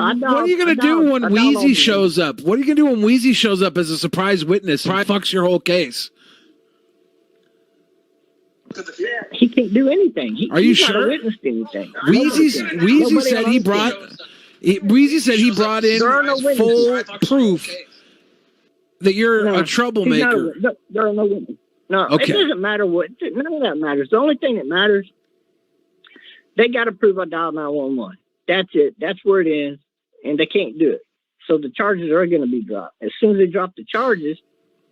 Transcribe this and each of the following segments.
are you going to do when WEEZY shows up? What are you going to do when WEEZY shows up as a surprise witness? Fucks your whole case. He can't do anything. Are you sure? Not a witness to anything. WEEZY said he brought. WEEZY said he brought in full proof that you're a troublemaker. There are no witnesses. No, okay. It doesn't matter what. None of that matters. The only thing that matters, they got to prove I dialed 911. That's it. That's where it is, and they can't do it. So the charges are going to be dropped. As soon as they drop the charges,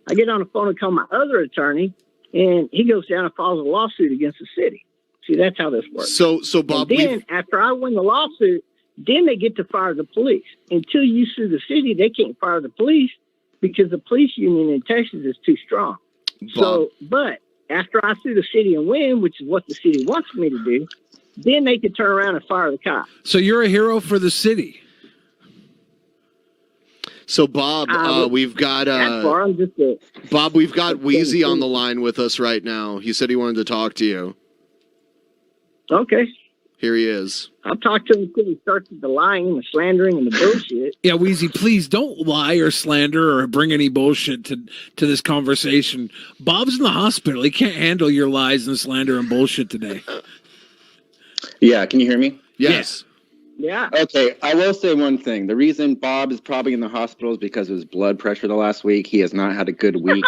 I get on the phone and call my other attorney, and he goes down and files a lawsuit against the city. See, that's how this works. So Bob, and then after I win the lawsuit, then they get to fire the police. Until you sue the city, they can't fire the police because the police union in Texas is too strong. So, but after I sue the city and win, which is what the city wants me to do, then they can turn around and fire the cop. So you're a hero for the city. So Bob, we've got Bob, we've got WEEZY on the line with us right now. He said he wanted to talk to you. Okay. Here he is. I'll talk to him until he starts with the lying and the slandering and the bullshit. Yeah, WEEZY, please don't lie or slander or bring any bullshit to this conversation. Bob's in the hospital. He can't handle your lies and slander and bullshit today. Yeah, can you hear me? Yes. Yeah. Okay, I will say one thing. The reason Bob is probably in the hospital is because of his blood pressure the last week. He has not had a good week.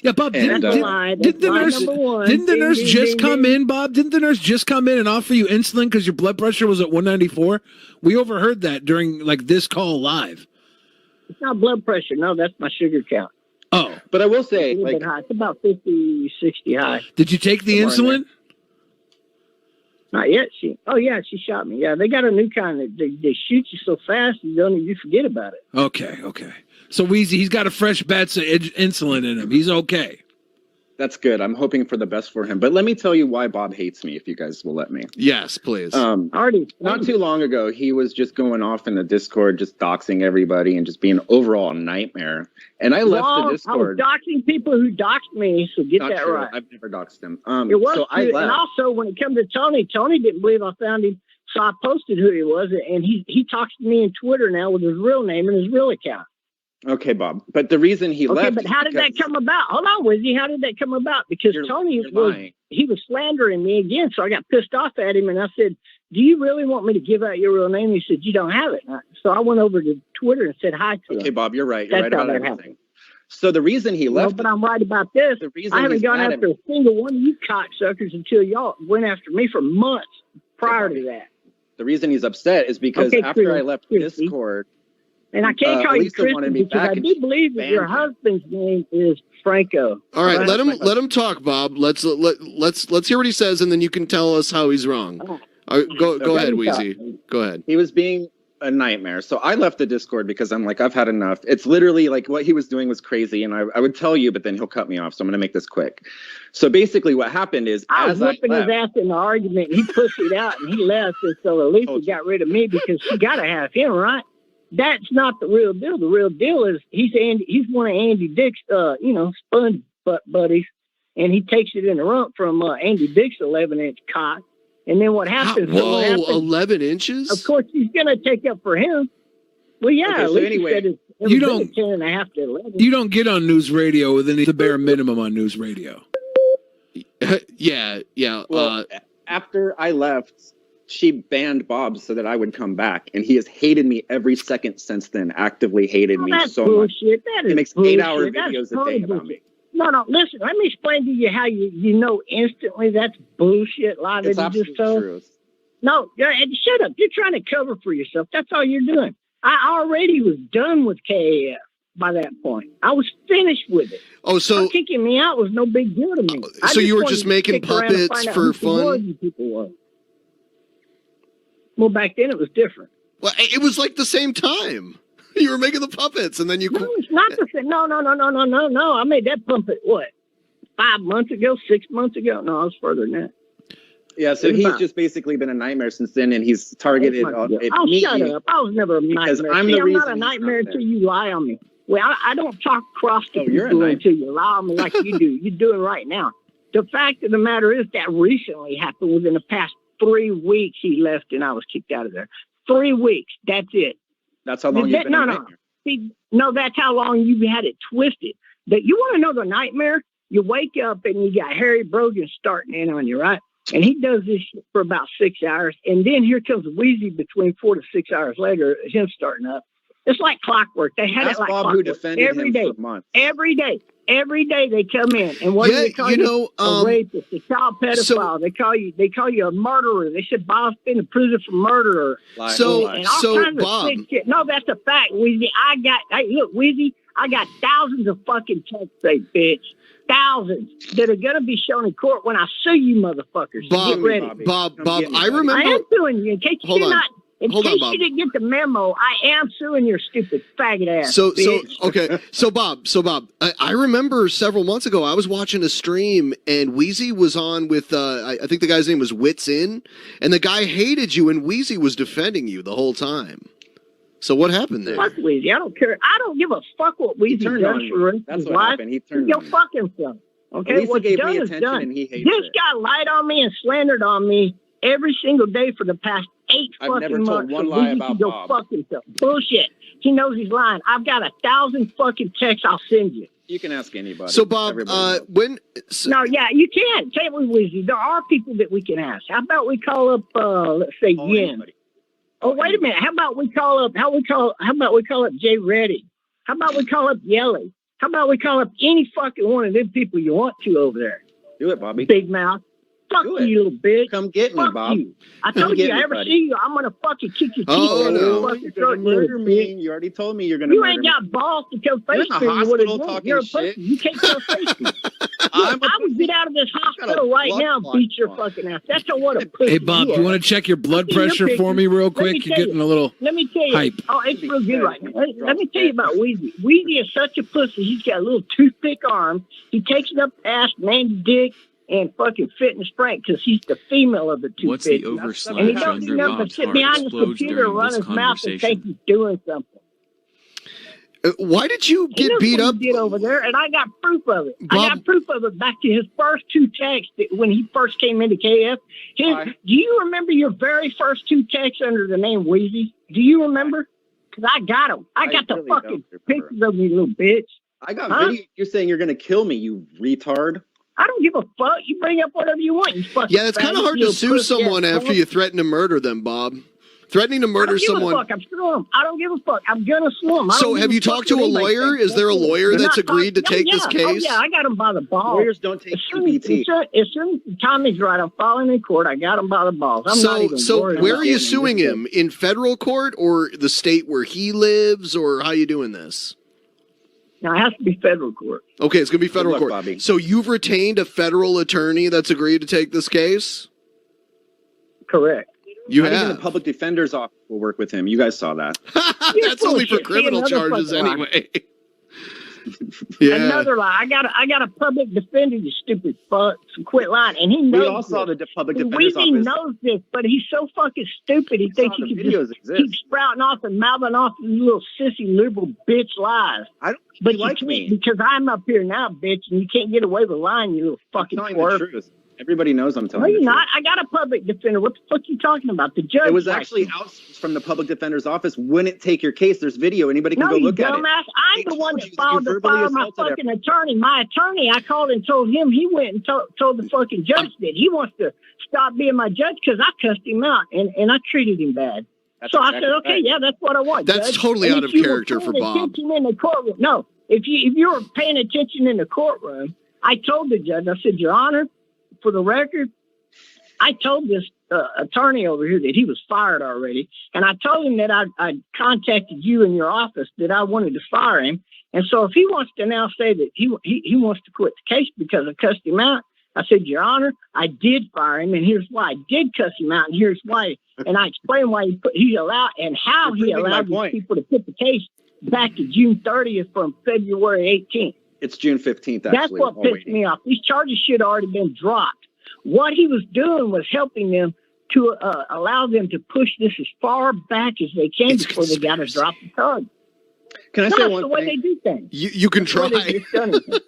Yeah, Bob, didn't the nurse just come in, Bob? Didn't the nurse just come in and offer you insulin because your blood pressure was at 194? We overheard that during this call live. It's not blood pressure. No, that's my sugar count. Oh. But I will say, it's a little bit high. It's about 50, 60 high. Did you take the insulin? Not yet. She shot me. Yeah, they got a new kind that they shoot you so fast you forget about it. Okay. So WEEZY, he's got a fresh batch of insulin in him. He's okay. That's good. I'm hoping for the best for him. But let me tell you why Bob hates me, if you guys will let me. Yes, please. Not too long ago, he was just going off in the Discord, just doxing everybody and just being overall a nightmare. And I left the Discord. I was doxing people who doxed me, so get that right. I've never doxed him. It was I left. And also, when it comes to Tony didn't believe I found him, so I posted who he was, and he talks to me on Twitter now with his real name and his real account. Okay, Bob. But the reason he left. But how did that come about? Hold on, WEEZY. How did that come about? Because Tony was slandering me again, so I got pissed off at him, and I said, "Do you really want me to give out your real name?" He said, "You don't have it." So I went over to Twitter and said hi to him. Okay, Bob, you're right. You're right about everything. Happened. So the reason he left. No, but I'm right about this. I haven't gone after a single one of you cocksuckers until y'all went after me for months prior to that. The reason he's upset is because after I left Discord. And I can't call you Christian because I do believe that your husband's name is Franco. All right, let him talk, Bob. Let's hear what he says, and then you can tell us how he's wrong. Go ahead, WEEZY. Go ahead. He was being a nightmare, so I left the Discord because I'm like, I've had enough. It's literally like what he was doing was crazy, and I would tell you, but then he'll cut me off. So I'm going to make this quick. So basically, what happened is I was whipping his ass in the argument. And he pushed it out, and he left, and so Elisa got rid of me because she got to have him, right? That's not the real deal. The real deal is he's one of Andy Dick's, spun butt buddies, and he takes it in the rump from Andy Dick's 11-inch cock. And then what happens? Whoa, 11 inches? Of course, he's going to take up for him. Well, yeah. Okay, so anyway, you don't 10.5 to 11. You don't get on news radio with the bare minimum on news radio. Yeah. Well, after I left, she banned Bob so that I would come back, and he has hated me every second since then. Actively hated me so bullshit. much. He makes 8-hour videos a day about me. No. Listen, let me explain to you how you know instantly that's bullshit lie that you just told. Truth. No, shut up. You're trying to cover for yourself. That's all you're doing. I already was done with KAF by that point. I was finished with it. Oh, so kicking me out was no big deal to me. So you were just making puppets for fun? Well, back then it was different. Well, it was like the same time. You were making the puppets, and then you. No, it's not the same. No. I made that puppet 5 months ago, 6 months ago. No, I was further than that. Yeah, so he's just basically been a nightmare since then, and he's targeted. Shut up! I was never a nightmare. I'm not a nightmare until you lie on me. Well, I don't talk cross to people until you lie on me like you do. You're doing right now. The fact of the matter is that recently happened within the past 3 weeks. He left, and I was kicked out of there. 3 weeks. That's it. That's how long you've been in a No. nightmare. See, no, that's how long you've been in a nightmare. See, no, that's how long you've had it twisted. That you want to know the nightmare? You wake up and you got Harry Brogan starting in on you, right? And he does this shit for about 6 hours. And then here comes WEEZY between 4 to 6 hours later, him starting up. It's like clockwork. They had That's it like Bob clockwork. who defended every him day. for months. Every day they come in. And what do they call you? A rapist, a child pedophile. They call you a murderer. They said Bob's been in prison for murder. Bob, Of shit. No, that's a fact, WEEZY. Look, WEEZY, I got thousands of fucking texts, bitch. Thousands that are going to be shown in court when I sue you motherfuckers. Bob, get ready. Bob, I remember. I am suing you. In case you didn't get the memo, I am suing your stupid faggot ass. So Bob, I remember several months ago I was watching a stream and WEEZY was on with I think the guy's name was Wits In, and the guy hated you and WEEZY was defending you the whole time. So what happened there? Fuck WEEZY. I don't care. I don't give a fuck what WEEZY does for That's his what life. happened. He turned Go on me. fuck himself. Okay, what's gave done me is attention done. and he hates This it. guy lied on me and slandered on me every single day for the past 8 I've never fucking told months. one so lie WEEZY about can go Bob. fuck himself. Bullshit. He knows he's lying. I've got 1,000 fucking texts I'll send you. You can ask anybody. So Bob, you can. Tell me, WEEZY. There are people that we can ask. How about we call up, let's say, Yin. Oh, wait a minute. How about we call up Jay Reddy? How about we call up Yelly? How about we call up any fucking one of them people you want to over there? Do it, Bobby. Big mouth. Fuck you, little bitch. Come get me, Fuck Bob. you. I told you, I ever see you, I'm going to fucking kick your teeth Oh, no. You're going to murder me. You already told me you're going to You murder ain't me. got balls to come face You're in the me. hospital talking You're a shit. pussy. You can't come face me. I would get out of this hospital right now and beat your fucking ass. That's what a pussy. Hey, Bob, you want to check your blood pressure for me real quick? You're getting a little Let me tell you. hype. Oh, it's real good right now. Let me tell you about WEEZY. WEEZY is such a pussy. He's got a little toothpick arm. He takes it up the ass, named dick, and fucking fitness Frank because he's the female of the two. What's the bitches. overslash And he don't do under nothing but Bob's sit heart behind the explodes computer and during run this his mouth and think conversation? he's doing something. Why did you He get knows beat what up? he did over there, and I got proof of it. I Bob- got proof of it back to his first 2 texts when he first came into KF. Do you remember your very first 2 texts under the name WEEZY? Do you remember? Because I got them. I got the really fucking don't remember. pictures of me, little bitch. I got video. You're saying you're going to kill me, you retard. I don't give a fuck. You bring up whatever you want. You fucking Yeah, it's kind of faggot, hard you to sue pussy someone ass after punk. you threaten to murder them, Bob. Threatening to murder I don't give someone. a fuck. I'm suing him. I don't give a fuck. I'm gonna sue him. So have you talked to a lawyer? Is there a lawyer that's agreed to take this case? Oh, yeah, I got him by the balls. Lawyers don't take CPT. As soon as the timing's right, I'm filing in court. I got him by the balls. I'm not even worried where about are you getting suing this him? In federal court or the state where he lives, or how you doing this? Now, it has to be federal court. Okay, it's going to be federal Good luck, court. Bobby. So you've retained a federal attorney that's agreed to take this case? Correct. You Not have. even the public defender's office will work with him. You guys saw that. That's only for bullshit. criminal See, another charges fucking lie. anyway. Yeah. Another lie. I got a public defender, you stupid fuck. So quit lying. And he knows We all saw this. the public defender's WEEZY office. knows this, but he's so fucking stupid. He thinks saw he the can videos just exist. keep sprouting off and mouthing off these little sissy liberal bitch lies. I don't But you you like can't, me. because I'm up here now, bitch, and you can't get away with lying, you little I'm fucking telling twerp. the truth. Everybody knows I'm No, telling you're the not. I got a public defender. What the fuck you talking about? The judge. truth. It was likes actually me. out from the public defender's office. Wouldn't take your case. There's video. Anybody can No, go you look at it. dumbass. I'm They the one told that you that filed you to verbally fire my assaulted fucking attorney. My attorney, I called and told him. He went and told the fucking judge that he wants to stop being my judge because I cussed him out and I treated him bad. That's So I exactly said, okay, right. yeah, that's what I want. That's Judge. totally And out if of you were character for paying Bob. attention in the courtroom, no, if you were paying attention in the courtroom, I told the judge, I said, Your Honor, for the record, I told this attorney over here that he was fired already, and I told him that I contacted you in your office that I wanted to fire him. And so if he wants to now say that he wants to quit the case because I cussed him out, I said, Your Honor, I did fire him, and here's why I did cuss him out, and here's why. And I explained why he allowed and how he You're proving allowed my these point. people to put the case back to June 30th from February 18th. It's June 15th, actually. That's what We're all pissed waiting. me off. These charges should have already been dropped. What he was doing was helping them to allow them to push this as far back as they can It's before they got to conspiracy. drop the charge. Can I No, say that's one the way they thing? do things. You can That's the way try. they get done with it.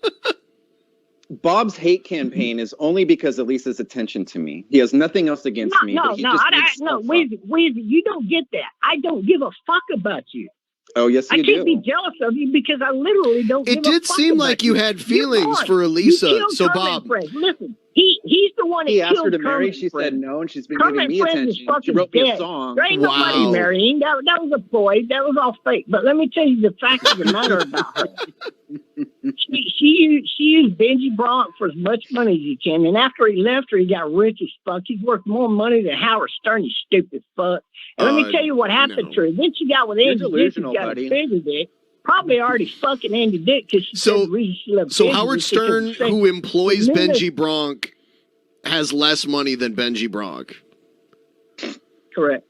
Bob's hate campaign is only because of Lisa's attention to me. He has nothing else against me. Weezy, you don't get that. I don't give a fuck about you. Oh, yes, you do. I can't be jealous of you because I literally don't give a fuck. It did seem like you had feelings for Elisa. So, Bob. Listen, he's the one that he asked her to Kermit marry. Friend. She said no, and she's been Kermit giving me Friend attention. Is She wrote me dead. a song. There ain't nobody marrying. That was a ploy. That was all fake. But let me tell you the fact of the matter about her. She used Benji Bronk for as much money as he can, and after he left her, he got rich as fuck. He's worth more money than Howard Stern, you stupid fuck. And let me tell you what happened to her. Then she got with Andy Dick, who got a bigger dick. Probably already fucking Andy Dick because she said the reason she loved So Benji Howard Stern, who employs Benji Bronk, has less money than Benji Bronk. Correct.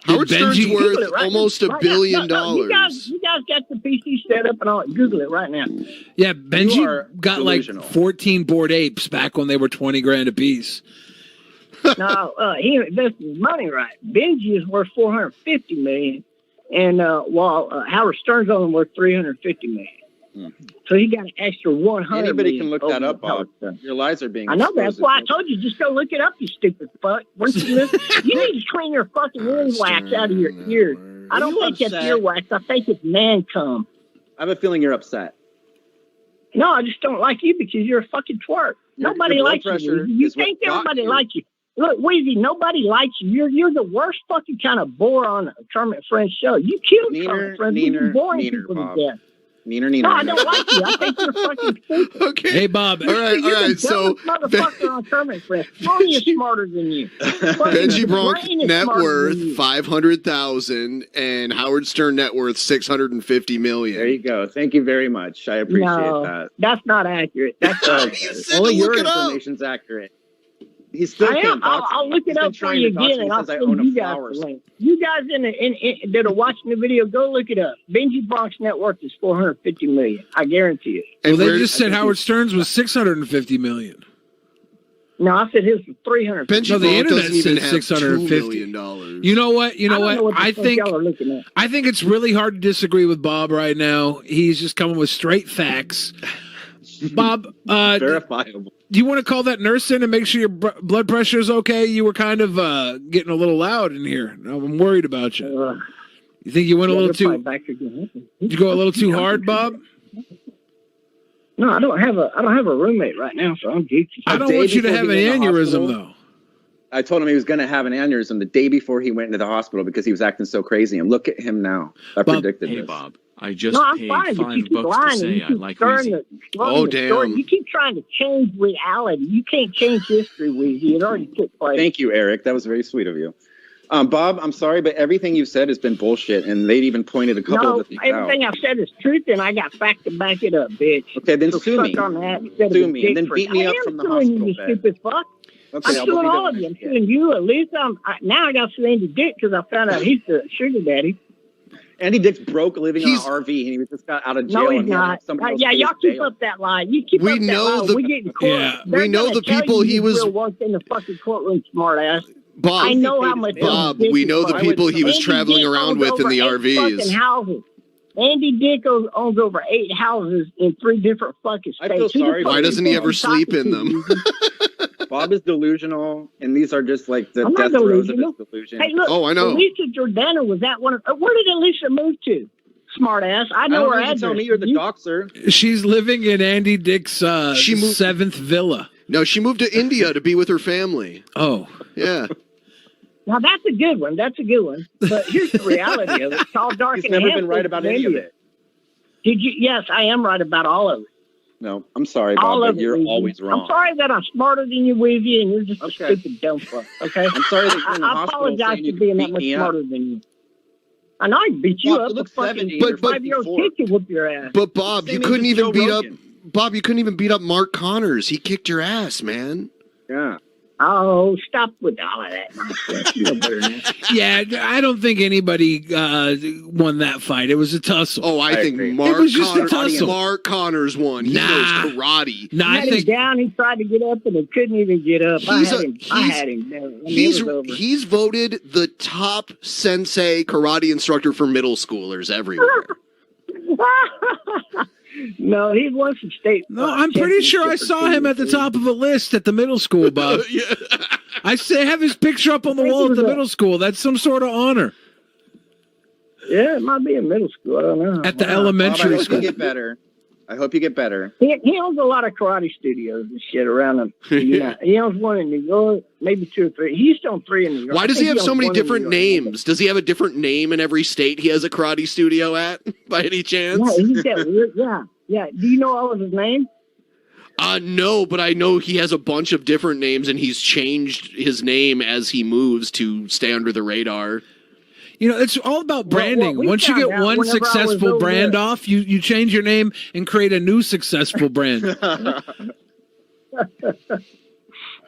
Howard Stern's worth almost $1 billion. You guys got the PC set up and all. Google it right now. Yeah, Benji got delusional. Like 14 Bored Apes back when they were 20 grand a piece. No, he invested his money right. Benji is worth $450 million, and while Howard Stern's only worth $350 million. So he got an extra 100. Anybody can look that up, Bob. Your lies are being. I know that's why I told you just go look it up, you stupid fuck. Once you listen, you need to clean your fucking earwax out of your ears. I don't think that's earwax. I think it's man cum. I have a feeling you're upset. No, I just don't like you because you're a fucking twerk. Nobody likes you. You think everybody likes you. Look, Weezy, nobody likes you. You're the worst fucking kind of bore on a Kermit Friend show. You killed Kermit Friend. You're boring people to death. Neener. No, I don't like you. I think you're fucking stupid. Okay. Hey, Bob. All right. So, motherfucker on Kermit Friend. Only is smarter than you. Benji Bronk net worth $500,000 and Howard Stern net worth $650 million. There you go. Thank you very much. I appreciate that. That's not accurate. That's only your information's accurate. He's still I'll look it up for you again, and I'll send you guys the link. You guys that are watching the video, go look it up. Benji Bronk's net worth is $450 million. I guarantee it. And they just said Howard Stern's was $650 million. No, I said his was $300. Benji the internet doesn't even have $650 million. You know what? I think it's really hard to disagree with Bob right now. He's just coming with straight facts. Bob, verifiable. Do you want to call that nurse in and make sure your blood pressure is okay? You were kind of getting a little loud in here. I'm worried about you. You think you went a little too? Did you go a little too hard, Bob? No, I don't have a roommate right now, so I'm geeky. I don't want you to have an aneurysm, though. I told him he was going to have an aneurysm the day before he went into the hospital because he was acting so crazy. And look at him now. I predicted this. Bob. I just paid $5 to say I like Weezy. Oh, damn. You keep trying to change reality. You can't change history, Weezy. It already took place. Thank you, Eric. That was very sweet of you. Bob, I'm sorry, but everything you've said has been bullshit, and they'd even pointed a couple of the things everything I've said is truth, and I got facts to back it up, bitch. Okay, then sue me. Sue me, and then beat me up from the hospital you bed. Stupid fuck. Okay, I'm suing all of you. I'm suing you, at least. Now I got to sue Andy Dick because I found out he's the sugar daddy. Andy Dick's broke, living on an RV, and he just got out of jail. No, he's not. Yeah, y'all keep up that lie. You keep up that lie. We get in court. Yeah. We know the people he was in the fucking courtroom, smart ass. Bob, I know how much. Bob, we know the people he was traveling around with in the RVs. Houses. Andy Dick owns over 8 houses in 3 different fucking states. I feel sorry. Why doesn't he ever sleep in them? Bob is delusional, and these are just like the death throes of his delusion. Hey, look, I know. Elisa Giordano was that one. Where did Elisa move to? Smart ass. I know her address. Tell me you're the doxer. She's living in Andy Dick's 7th villa. No, she moved to India to be with her family. Oh. Yeah. Now, that's a good one. But here's the reality of it. It's all dark He's and never been right about any of it. Did you? Yes, I am right about all of it. No, I'm sorry, Bob, but you're always wrong. I'm sorry that I'm smarter than you, Weezy, and you're just a stupid dumb fuck, okay? I'm sorry that you're in the I hospital apologize for being that much smarter than you. I know I can beat you up. You look 70, but 5-year-old kid can whoop your ass. But Bob, you couldn't even beat up. Bob, you couldn't even beat up Mark Connors. He kicked your ass, man. Yeah. Oh, stop with all of that nonsense. You know better than that. Yeah, I don't think anybody won that fight. It was a tussle. Oh, I think Mark Connors won. He knows karate. He had him down. He tried to get up, and he couldn't even get up. I had him down. He's voted the top sensei karate instructor for middle schoolers everywhere. No, he won some state. No, I'm pretty sure I saw him at the top of a list at the middle school, Bob. Yeah. I say have his picture up on the wall at the middle school. That's some sort of honor. Yeah, it might be in middle school. I don't know. At the elementary Bob, I school. hope you get better. I hope you get better. He owns a lot of karate studios and shit around him. Yeah, he owns one in New York, maybe 2 or 3. He used to own 3 in New York. Why does he have so many different names? Does he have a different name in every state he has a karate studio at, by any chance? Yeah, he's got weird, yeah. Do you know all of his names? No, but I know he has a bunch of different names, and he's changed his name as he moves to stay under the radar. You know, it's all about branding. Well, once you get one successful brand off, you change your name and create a new successful brand.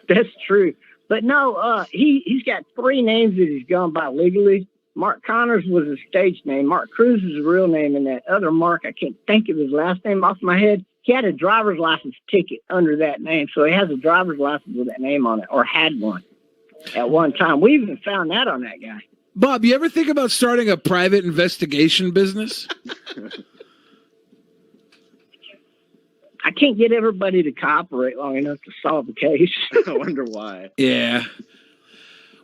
That's true. But no, he's got 3 names that he's gone by legally. Mark Connors was his stage name. Mark Cruz is his real name. And that other Mark, I can't think of his last name off my head. He had a driver's license ticket under that name. So he has a driver's license with that name on it, or had one at one time. We even found that on that guy. Bob, you ever think about starting a private investigation business? I can't get everybody to cooperate long enough to solve the case. I wonder why. Yeah.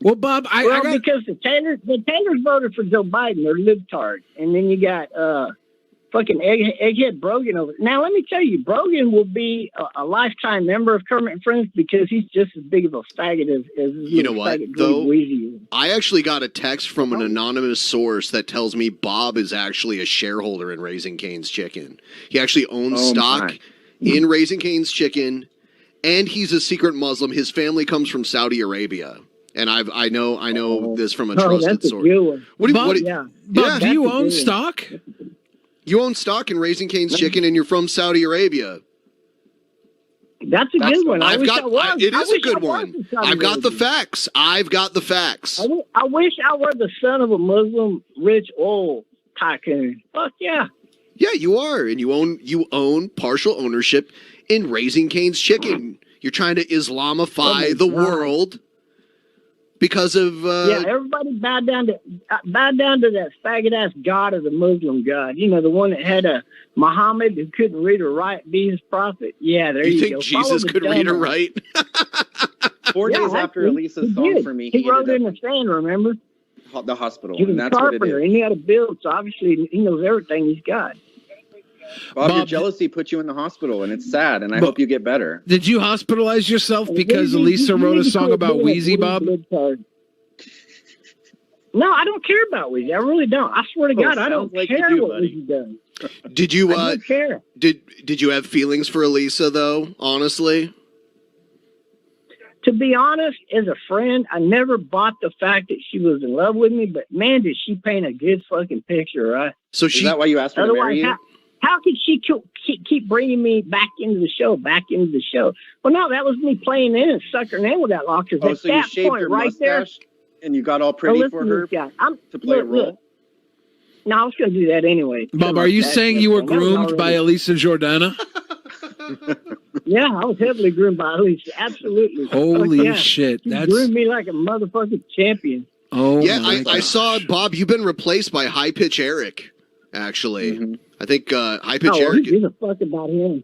Well, Bob, because the Taylors voted for Joe Biden. They're libtards. And then you got fucking egghead Brogan over. Now, let me tell you, Brogan will be a lifetime member of Kermit and Friends because he's just as big of a faggot as you know what, though? WEEZY. I actually got a text from an anonymous source that tells me Bob is actually a shareholder in Raising Cane's Chicken. He actually owns stock in Raising Cane's Chicken, and he's a secret Muslim. His family comes from Saudi Arabia. And I know this from a trusted that's source. A good one. Bob, do you own stock? You own stock in Raising Cane's Chicken, and you're from Saudi Arabia. That's a good one. It is a good one. I've got the facts. I wish I were the son of a Muslim rich oil tycoon. Fuck yeah. Yeah, you are, and you own partial ownership in Raising Cane's Chicken. You're trying to Islamify the world. Because of everybody bowed down to that faggot ass god of the Muslim god. You know, the one that had a Muhammad who couldn't read or write be his prophet. Yeah, there you go. You think Jesus could read or write? 4 days after Elisa's phone for me, he wrote in the sand. Remember the hospital. He was and a carpenter, and he had a build. So obviously, he knows everything he's got. Bob, your jealousy put you in the hospital, and it's sad, and I hope you get better. Did you hospitalize yourself because Elisa wrote a song about WEEZY, Bob? No, I don't care about WEEZY. I really don't. I swear to God, I don't care what WEEZY does. Did you? I don't care. Did you have feelings for Elisa, though? Honestly, to be honest, as a friend, I never bought the fact that she was in love with me. But man, did she paint a good fucking picture, right? So is that why you asked her to marry you? How could she keep bringing me back into the show? Well, no, that was me playing in and suck her name with that lock. Because at that point right there, and you got all pretty for her to play a role. No, I was going to do that anyway. Bob, are you saying you were groomed by Elisa Jordana? Yeah, I was heavily groomed by Elisa. Absolutely. Holy shit! She groomed me like a motherfucking champion. Oh yeah, I saw Bob. You've been replaced by High Pitch Eric. Actually, I think High Pitch Eric. Who gives a fuck about him?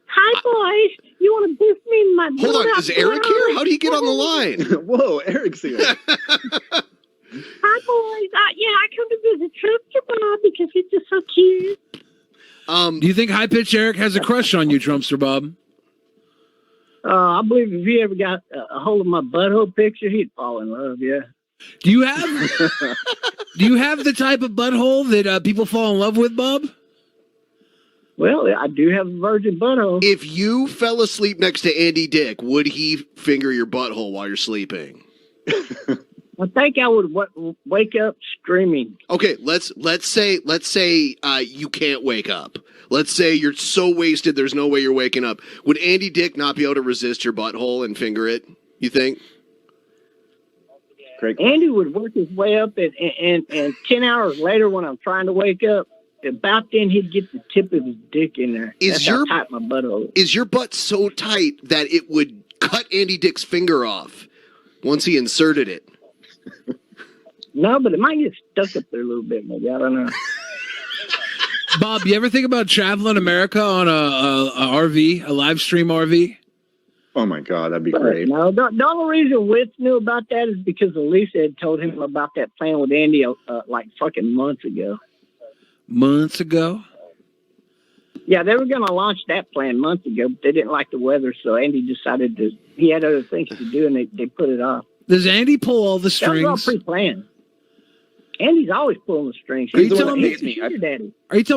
Hi boys, you want to boost me in my? Hold on, is Eric here? How do you get on the line? Whoa, Eric's here. Hi boys, I come to visit Trumpster Bob because he's just so cute. Do you think High Pitch Eric has a crush on you, Trumpster Bob? I believe if he ever got a hold of my butthole picture, he'd fall in love. Yeah. Do you have the type of butthole that people fall in love with, Bob? Well, I do have a virgin butthole. If you fell asleep next to Andy Dick, would he finger your butthole while you're sleeping? I think I would wake up screaming. Okay, let's say you can't wake up. Let's say you're so wasted there's no way you're waking up. Would Andy Dick not be able to resist your butthole and finger it, you think? Andy would work his way up, and 10 hours later when I'm trying to wake up, about then he'd get the tip of his dick in there. That's how tight my butthole is. Is your butt so tight that it would cut Andy Dick's finger off once he inserted it? No, but it might get stuck up there a little bit, maybe. I don't know. Bob, you ever think about traveling America on a RV, a live stream RV? Oh my God, that'd be great. No, the only reason Witz knew about that is because Elisa had told him about that plan with Andy like fucking months ago. Months ago? Yeah, they were going to launch that plan months ago, but they didn't like the weather, so Andy decided he had other things to do, and they put it off. Does Andy pull all the strings? That was all pre-planned. Andy's always pulling the strings. Are you telling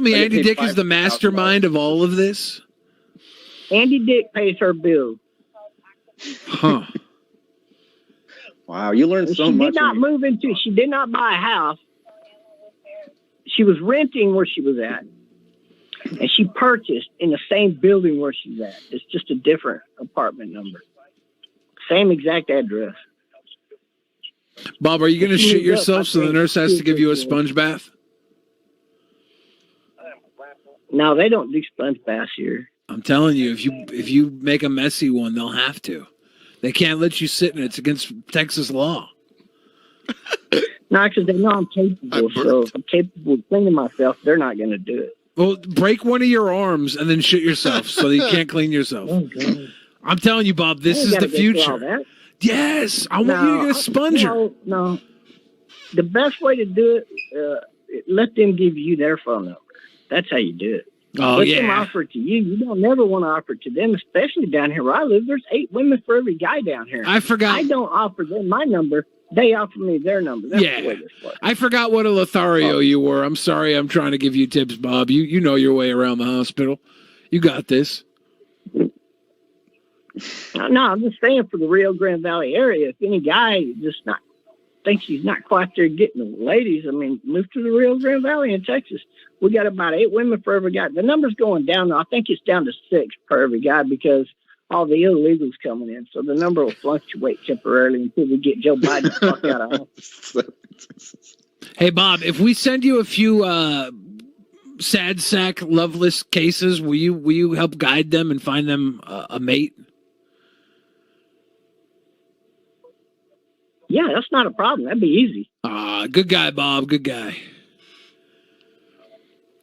me Andy Dick is the mastermind of all of this? Andy Dick pays her bill. Huh. Wow, you learned so much. She did not buy a house. She was renting where she was at. And she purchased in the same building where she's at. It's just a different apartment number. Same exact address. Bob, are you going to shit yourself so the nurse has to give you a sponge bath? No, they don't do sponge baths here. I'm telling you, if you make a messy one, they'll have to. They can't let you sit in it. It's against Texas law. No, because they know I'm capable. So if I'm capable of cleaning myself, they're not going to do it. Well, break one of your arms and then shit yourself so that you can't clean yourself. Oh, God. I'm telling you, Bob, this is the future. Yes, I want you to get a sponger. No. The best way to do it, let them give you their phone number. That's how you do it. Oh, let them offer it to you. You don't never want to offer it to them, especially down here where I live. There's 8 women for every guy down here. I forgot. I don't offer them my number. They offer me their number. That's the way this works. I forgot what a Lothario you were. I'm sorry. I'm trying to give you tips, Bob. You know your way around the hospital. You got this. No, I'm just saying for the Rio Grande Valley area, if any guy just thinks he's not quite there getting the ladies, I mean, move to the Rio Grande Valley in Texas. We got about 8 women for every guy. The number's going down. I think it's down to 6 per every guy because all the illegals coming in. So the number will fluctuate temporarily until we get Joe Biden the fuck out of office. Hey, Bob, if we send you a few sad sack loveless cases, will you help guide them and find them a mate? Yeah, that's not a problem. That'd be easy. Good guy, Bob. Good guy.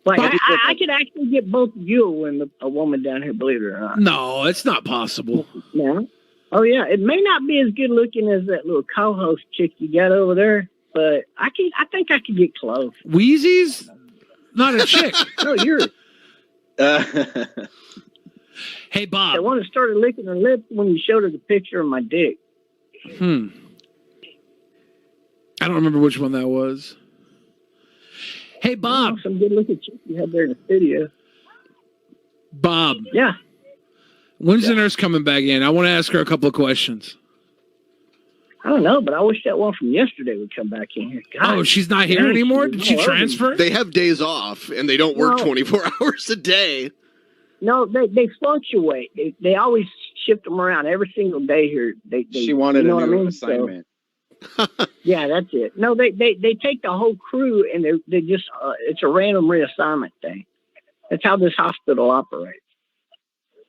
Like, I could actually get both of you and a woman down here, believe it or not. No, it's not possible. No. Oh, yeah. It may not be as good looking as that little co-host chick you got over there, but I think I could get close. WEEZY's not a chick. No, yours. Hey, Bob. I want to start licking her lips when you showed her the picture of my dick. I don't remember which one that was. Hey, Bob. Some good looking chick you had there in the studio. Bob. Yeah. When's the nurse coming back in? I want to ask her a couple of questions. I don't know, but I wish that one from yesterday would come back in here. God, she's not here anymore? Did she transfer? They have days off, and they don't work 24 hours a day. No, they fluctuate. They always shift them around every single day here. She wanted a new assignment. Yeah, that's it. No, they take the whole crew and they just it's a random reassignment thing. That's how this hospital operates.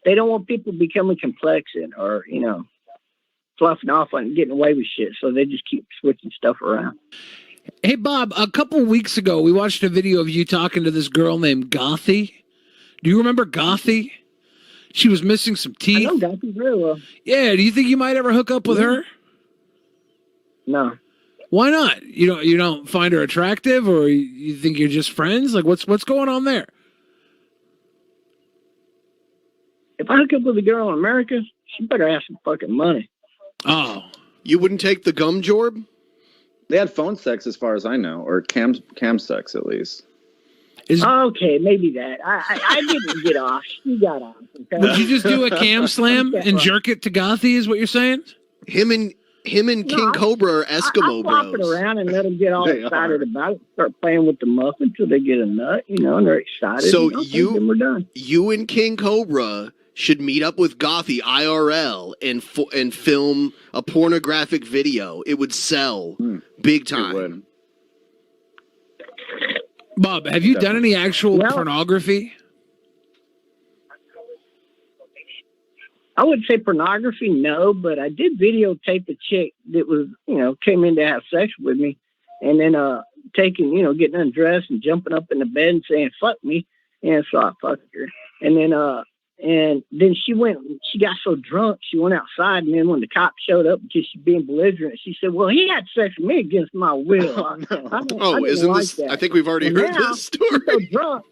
They don't want people becoming complacent or fluffing off and getting away with shit, so they just keep switching stuff around. Hey, Bob, a couple weeks ago we watched a video of you talking to this girl named Gothy. Do you remember Gothy? She was missing some teeth. I know Gothy very well. Yeah, do you think you might ever hook up with her? No. Why not? You don't find her attractive, or you think you're just friends? Like, what's going on there? If I hook up with a girl in America, she better have some fucking money. Oh. You wouldn't take the gum jorb? They had phone sex as far as I know, or cam sex at least. Okay, maybe that. I didn't get off. She got off. Okay? Would you just do a cam slam and jerk it to Gothy, is what you're saying? Him and King Cobra are Eskimo bros. I flop it around and let them get all excited about it. Start playing with the muffin until they get a nut, and they're excited. So then we're done. You and King Cobra should meet up with Gothy IRL and film a pornographic video. It would sell big time. Bob, have you done any actual pornography? I would say pornography, no, but I did videotape a chick that was, came in to have sex with me. And then taking, getting undressed and jumping up in the bed and saying, fuck me. And so I fucked her. And then she got so drunk, she went outside. And then when the cops showed up, because she's being belligerent, she said, well, he had sex with me against my will. Isn't this, I think we've already heard this story. She's so drunk,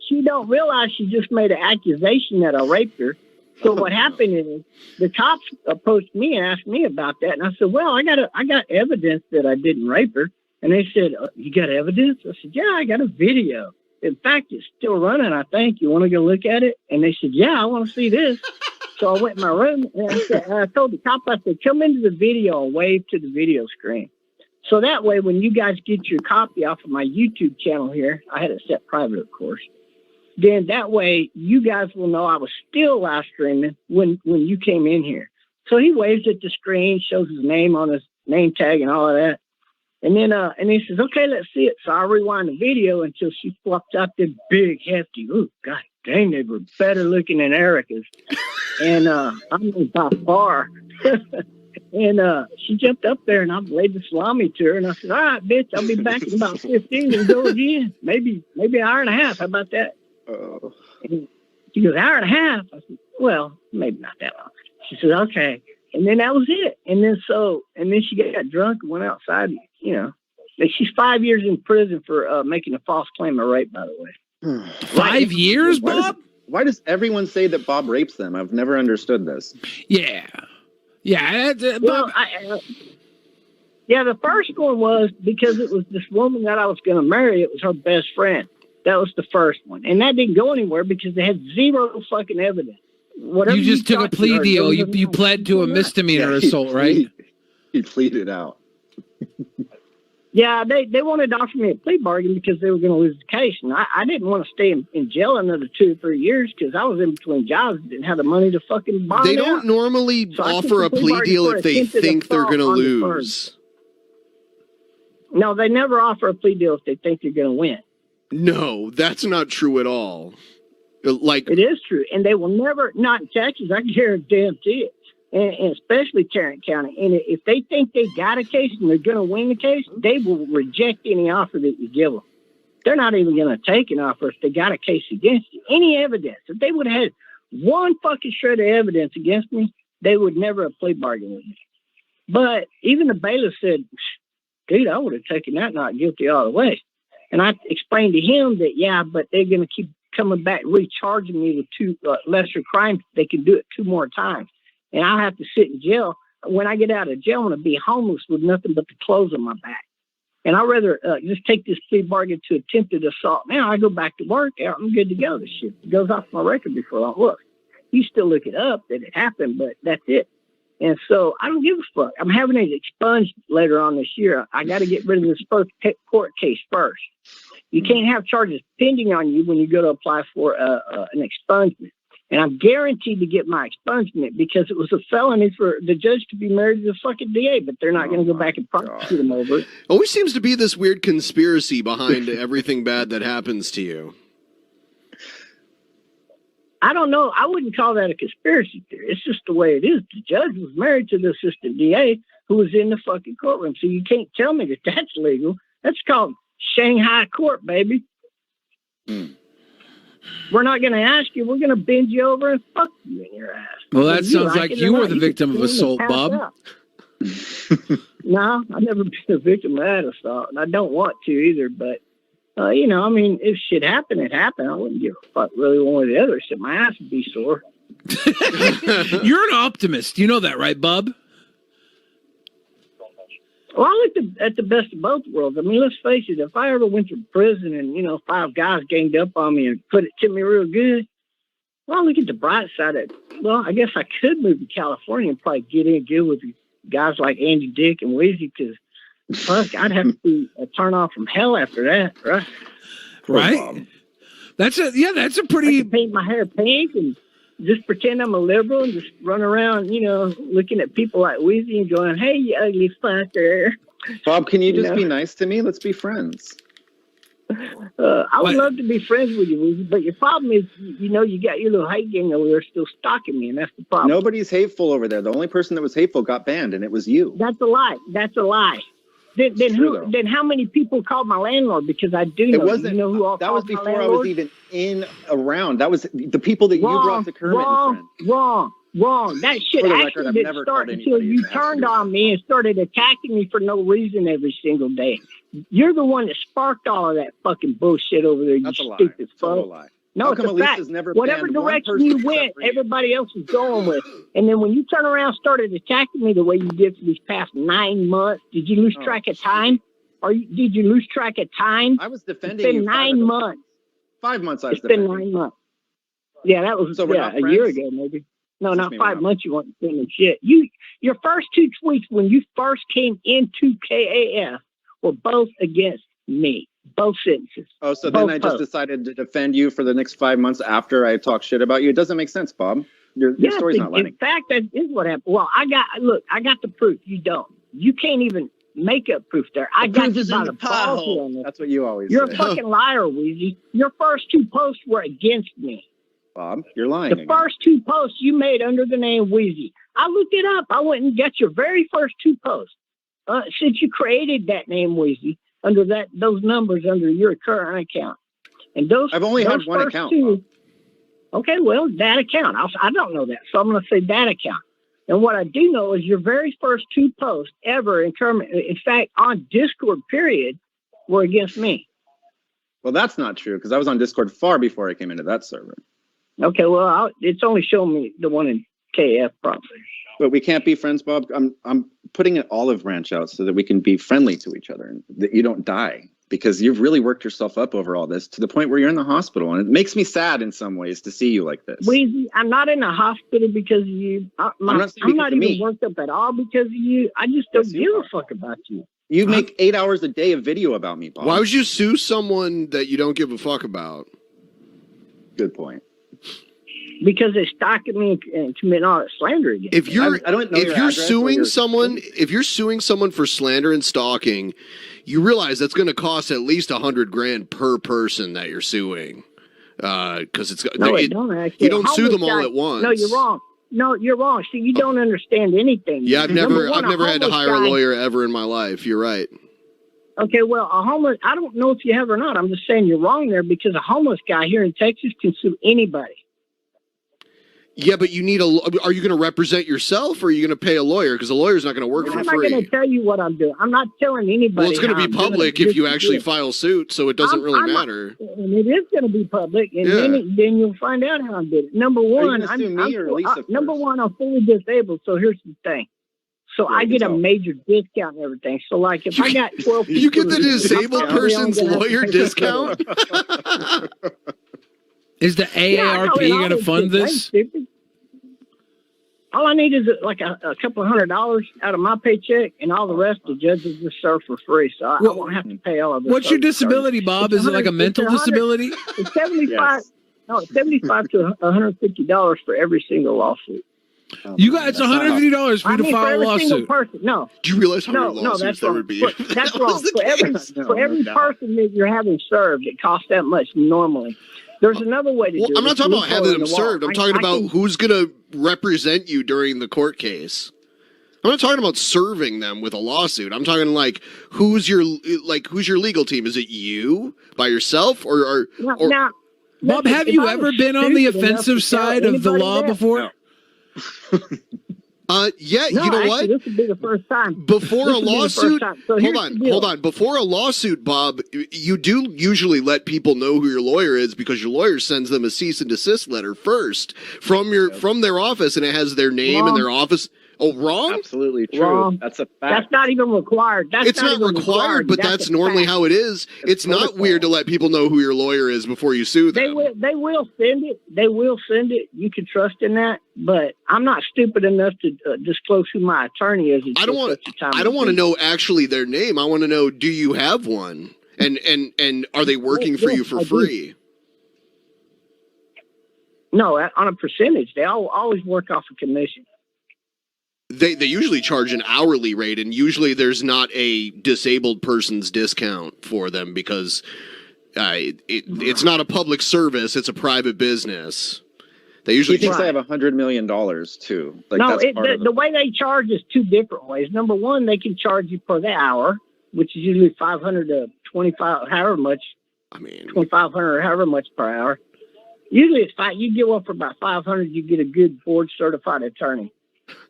she don't realize she just made an accusation that I raped her. So what happened is the cops approached me and asked me about that. And I said, well, I got evidence that I didn't rape her. And they said, you got evidence? I said, yeah, I got a video. In fact, it's still running, I think. You want to go look at it? And they said, yeah, I want to see this. So I went in my room and I told the cop, I said, come into the video and wave to the video screen. So that way, when you guys get your copy off of my YouTube channel here, I had it set private, of course. Then that way, you guys will know I was still live streaming when you came in here. So he waves at the screen, shows his name on his name tag and all of that. And then and he says, okay, let's see it. So I rewind the video until she flopped out this big, hefty, oh, God dang, they were better looking than Erica's. And I mean, by far. And she jumped up there and I laid the salami to her. And I said, all right, bitch, I'll be back in about 15 and go again. Maybe an hour and a half. How about that? And she goes, hour and a half? I said, well, maybe not that long. She said, okay. And then that was it. And then she got drunk and went outside, She's 5 years in prison for making a false claim of rape, by the way. 5 years, Bob? Why does everyone say that Bob rapes them? I've never understood this. Yeah. Yeah. Well, the first one was because it was this woman that I was going to marry. It was her best friend. That was the first one. And that didn't go anywhere because they had zero fucking evidence. Whatever you just took a plea deal. You pled to a misdemeanor assault, right? He pleaded out. Yeah, they wanted to offer me a plea bargain because they were going to lose the case. And I didn't want to stay in jail another 2 or 3 years because I was in between jobs and didn't have the money to fucking bond They don't normally offer a plea deal if they think they're going to lose. No, they never offer a plea deal if they think they're going to win. No, that's not true at all. It is true. And they will never, not in Texas, I guarantee it. And especially Tarrant County. And if they think they got a case and they're going to win the case, they will reject any offer that you give them. They're not even going to take an offer if they got a case against you. Any evidence. If they would have had one fucking shred of evidence against me, they would never have plea bargained with me. But even the bailiff said, dude, I would have taken that not guilty all the way. And I explained to him that, yeah, but they're going to keep coming back, recharging me with 2 lesser crimes. They can do it 2 more times. And I'll have to sit in jail. When I get out of jail, I'm going to be homeless with nothing but the clothes on my back. And I'd rather just take this plea bargain to attempted assault. Now I go back to work. I'm good to go. This shit goes off my record before long. Look, you still look it up that it happened, but that's it. And so I don't give a fuck. I'm having it expunged later on this year. I got to get rid of this first court case first. You can't have charges pending on you when you go to apply for an expungement. And I'm guaranteed to get my expungement because it was a felony for the judge to be married to the fucking DA, but they're not going to go back and prosecute him over it. Always seems to be this weird conspiracy behind everything bad that happens to you. I don't know. I wouldn't call that a conspiracy theory. It's just the way it is. The judge was married to the assistant DA who was in the fucking courtroom. So you can't tell me that that's legal. That's called Shanghai court, baby. We're not going to ask you. We're going to bend you over and fuck you in your ass. Well, that sounds like you were the victim of assault, Bob. No, I've never been a victim of that assault, and I don't want to either. But, if shit happened, it happened. I wouldn't give a fuck really one or the other. Except my ass would be sore. You're an optimist. You know that, right, Bub? Well, I looked at the best of both worlds. I mean, let's face it. If I ever went to prison and, 5 guys ganged up on me and put it to me real good, well, I look at the bright side of it. Well, I guess I could move to California and probably get in good with guys like Andy Dick and WEEZY because, fuck, I'd have to be a turn off from hell after that, right? Right. That's a pretty... I could paint my hair pink and just pretend I'm a liberal and just run around, looking at people like WEEZY and going, hey, you ugly fucker. Bob, can you just be nice to me? Let's be friends. I would love to be friends with you, WEEZY, but your problem is, you got your little hate gang over there still stalking me, and that's the problem. Nobody's hateful over there. The only person that was hateful got banned, and it was you. That's a lie. That's a lie. Then how many people called my landlord? Because I do know. It wasn't. You know who all that was called my before I landlord? was even around. That was the people that you brought to Kermit and friends. Wrong. That shit For the actually record, I've didn't never start called until anybody you and asked turned to do on me and started attacking me for no reason every single day. You're the one that sparked all of that fucking bullshit over there. That's you a lie. stupid It's a total fuck. lie. No, How it's come a fact. Elisa's never Whatever banned one direction person you except went, for you? everybody else was going with. And then when you turn around and started attacking me the way you did for these past 9 months, did you lose track of time? Did you lose track of time? I was defending It's been you. 9 months. 5 months I was It's been defending. 9 months. Yeah, that was So we're not a year friends? ago, maybe. No, Does this not mean we're 5 not months. You weren't defending shit. Your first 2 tweets when you first came into KAF were both against me. Both sentences. Oh, so Both then I just posts. decided to defend you for the next 5 months after I talk shit about you. It doesn't make sense, Bob. Your story's not lining. In fact, that is what happened. Well, I got the proof. You don't. You can't even make up proof there. I got you by the balls on this. That's what you always You're say. a fucking liar, Weezy. Your first 2 posts were against me. Bob, you're lying The again. first 2 posts you made under the name Weezy. I looked it up. I went and got your very first 2 posts. Since you created that name Weezy, under those numbers under your current account. And I've only had one account. 2, okay, well, that account. I don't know that, so I'm going to say that account. And what I do know is your very first 2 posts ever in fact, on Discord, period, were against me. Well, that's not true because I was on Discord far before I came into that server. Okay, well, it's only showing me the one in KF probably. But we can't be friends, Bob. I'm putting an olive branch out so that we can be friendly to each other and that you don't die because you've really worked yourself up over all this to the point where you're in the hospital. And it makes me sad in some ways to see you like this. Weezy, I'm not in the hospital because of you. I'm not even worked up at all because of you. I just don't give a fuck about you. You make 8 hours a day of video about me, Bob. Why would you sue someone that you don't give a fuck about? Good point. Because they're stalking me and committing all that slander again. If you're, I don't know if you're suing someone, if you're suing someone for slander and stalking, you realize that's going to cost at least $100,000 per person that you're suing. Because it's you don't sue them all at once. No, you're wrong. No, you're wrong. See, you don't understand anything. Yeah, I've never had to hire a lawyer ever in my life. You're right. Okay, well, a homeless, I don't know if you have or not. I'm just saying you're wrong there because a homeless guy here in Texas can sue anybody. Yeah, but you need are you going to represent yourself or are you going to pay a lawyer? Because a lawyer's not going to work for free. I'm not going to tell you what I'm doing. I'm not telling anybody. Well, it's going to be public if you actually file suit, so it doesn't really matter. And it is going to be public, and then you'll find out how I did it. Number one, I'm fully disabled, so here's the thing. So I get a major discount and everything. So, like, if I got 12 people... You get the disabled person's lawyer discount? Is the AARP going to fund this? All I need is like a couple of $100 out of my paycheck, and all the rest the judges just serve for free. So I won't have to pay all of it. What's your disability, Bob? Is it like a mental disability? It's 75. Yes. No, it's $75 to $150 for every single lawsuit. You got it's $150 for you to file a lawsuit. No. Do you realize how many lawsuits there would be? That's wrong. For every person that you're having served, it costs that much normally. There's another way to do it. I'm not talking about having them served. I'm talking about who's going to represent you during the court case. I'm not talking about serving them with a lawsuit. I'm talking like who's your legal team? Is it you by yourself or now, Bob, have you ever been on the offensive side of the law before? Yeah, you know what? This would be the first time. Before a lawsuit, hold on. Before a lawsuit, Bob, you do usually let people know who your lawyer is because your lawyer sends them a cease and desist letter first from their office, and it has their name and their office. Oh, wrong? Absolutely true. Wrong. That's a fact. That's not even required. It's not required, but that's normally how it is. It's not weird to let people know who your lawyer is before you sue them. They will send it. They will send it. You can trust in that. But I'm not stupid enough to disclose who my attorney is. I don't want to know actually their name. I want to know, do you have one? And are they working for you for free? No, on a percentage. They always work off a commission. They usually charge an hourly rate, and usually there's not a disabled person's discount for them because it's not a public service; it's a private business. They usually thinks they have $100 million too. Like, no, the way they charge is 2 different ways. Number one, they can charge you per the hour, which is usually 500 to 25, however much. 2,500 or however much per hour. Usually it's fine. You get one for about 500. You get a good board certified attorney.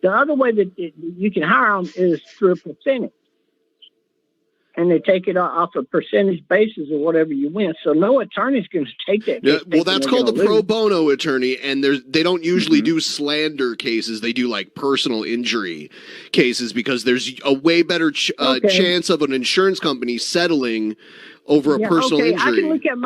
The other way that you can hire them is through a percentage. And they take it off a percentage basis or whatever you win. So no attorney's going to take that case. Well, that's called the pro bono attorney, and they don't usually do slander cases. They do like personal injury cases because there's a way better chance of an insurance company settling over a personal injury. I can look at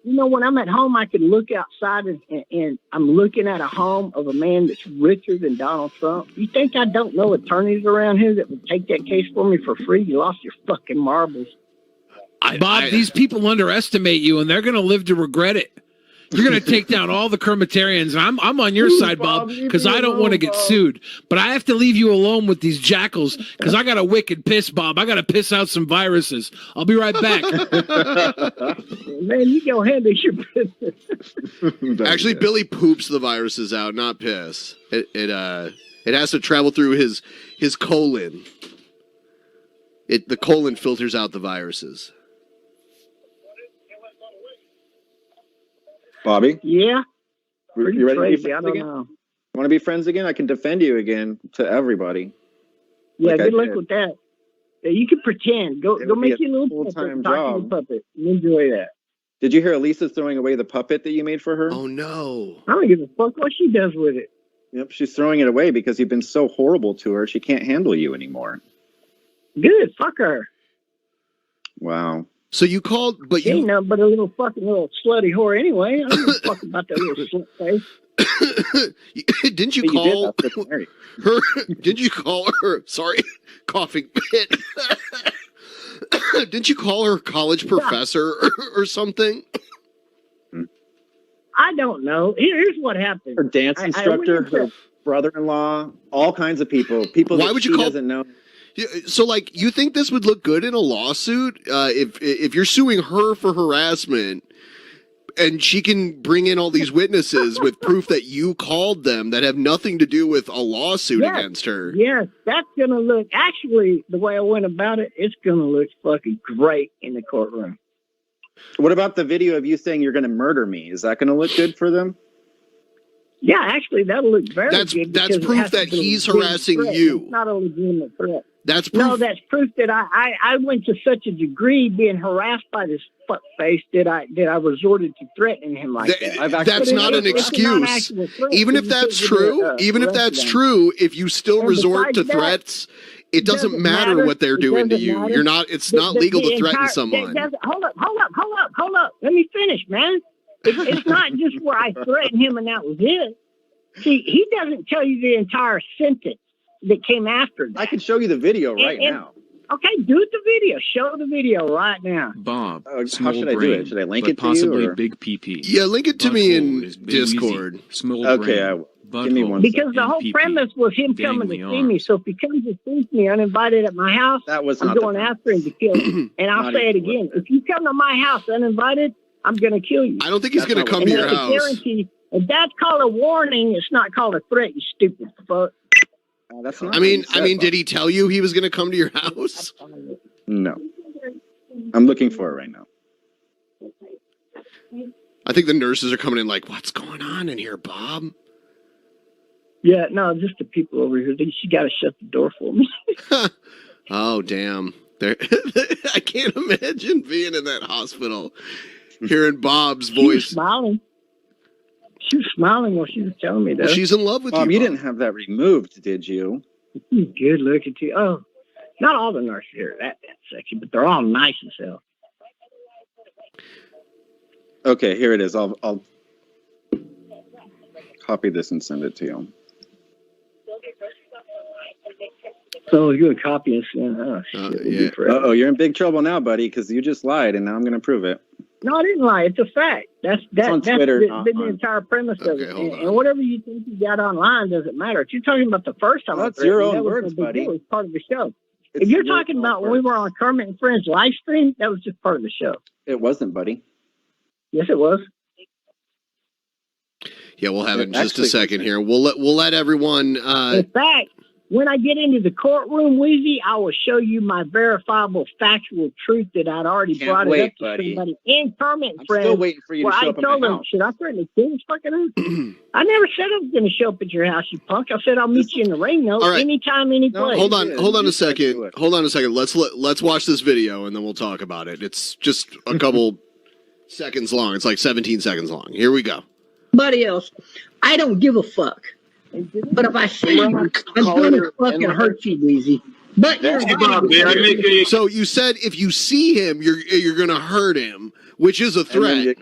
when I'm at home, I can look outside and I'm looking at a home of a man that's richer than Donald Trump. You think I don't know attorneys around here that would take that case for me for free? You lost your fucking marbles. Bob, these people underestimate you, and they're going to live to regret it. You're going to take down all the Kermitarians. And I'm on your side, Bob, because I don't want to get sued. But I have to leave you alone with these jackals because I got a wicked piss, Bob. I got to piss out some viruses. I'll be right back. Man, you go handle your business. Actually, Billy poops the viruses out, not piss. It has to travel through his colon. The colon filters out the viruses. Bobby? Yeah? You ready crazy. to be friends I don't again? know. Want to be friends again? I can defend you again to everybody. Yeah, Like good luck with that. Yeah, you can pretend. Go make your little full-time puppet. Talk to your puppet. Enjoy that. Did you hear Elisa's throwing away the puppet that you made for her? Oh, no. I don't give a fuck what she does with it. Yep, she's throwing it away because you've been so horrible to her. She can't handle you anymore. Good. Fuck her. Wow. So you called, but She ain't nothing but a little slutty whore anyway. I don't give a fuck about that little slut face. Didn't you call her? Didn't you call her? Sorry, coughing fit. Didn't you call her college professor or something? I don't know. Here's what happened. Her dance instructor, her brother-in-law, all kinds of people. People Why that would you she call? doesn't know. So, like, you think this would look good in a lawsuit if you're suing her for harassment, and she can bring in all these witnesses with proof that you called them that have nothing to do with a lawsuit against her? Yes, that's gonna look. Actually, the way I went about it, it's gonna look fucking great in the courtroom. What about the video of you saying you're going to murder me? Is that going to look good for them? Yeah, actually, that'll look very good. That's proof that he's harassing you. It's not a legitimate threat. That's proof. No, that's proof that I went to such a degree being harassed by this fuckface that I resorted to threatening him like that. That's not an excuse. Even if that's true, if you still resort to threats, it doesn't matter what they're doing to you. You're not. It's not legal to threaten someone. Hold up. Let me finish, man. It's not just where I threatened him and that was it. See, he doesn't tell you the entire sentence that came after that. I can show you the video right now. Okay, do the video. Show the video right now. Bob, how should I do it? Should I link it to possibly you? Or? Big PP. Yeah, link it to me in Discord. Okay, give me one. Because the whole premise was him coming to see me. So if he comes to see me uninvited at my house, I'm going after him to kill him. And I'll say it again. If you come to my house uninvited, I'm going to kill you. I don't think he's going to come to your house. Guarantee, if that's called a warning, it's not called a threat, you stupid fuck. That's not I mean, did he tell you he was going to come to your house? No. I'm looking for it right now. I think the nurses are coming in like, what's going on in here, Bob? Yeah, no, just the people over here. She got to shut the door for me. Oh, damn. I can't imagine being in that hospital, hearing Bob's voice. She was smiling. She was smiling while she was telling me that. Well, she's in love with you. You didn't have that removed, did you? Good looking too. Oh, not all the nurses here are that sexy, but they're all nice as hell. Okay, here it is. I'll copy this and send it to you. So you're going to copy and send. Yeah. Uh-oh, you're in big trouble now, buddy, because you just lied, and now I'm going to prove it. No, I didn't lie. It's a fact. That's on Twitter, the entire premise of it. And whatever you think you got online doesn't matter. If you're talking about the first time, that's your own words, buddy. It was part of the show. If you're talking about when we were on Kermit and Friends live stream, that was just part of the show. It wasn't, buddy. Yes, it was. Yeah, we'll have it in just a second here. We'll let everyone. In fact, When I get into the courtroom, Weezy, I will show you my verifiable factual truth that I'd already brought it up to somebody in comment friends. Still waiting for you to show up at my house. Should I threaten to kill this fucking house? I never said I was going to show up at your house, you punk. I said I'll meet you in the ring, though, anytime, any place. Hold on a second. Hold on a second. Let's watch this video and then we'll talk about it. It's just a couple seconds long. It's like 17 seconds long. Here we go. Somebody else, I don't give a fuck. But if I see you, I'm going to fucking hurt you, Weezy. But so you said if you see him, you're going to hurt him, which is a threat.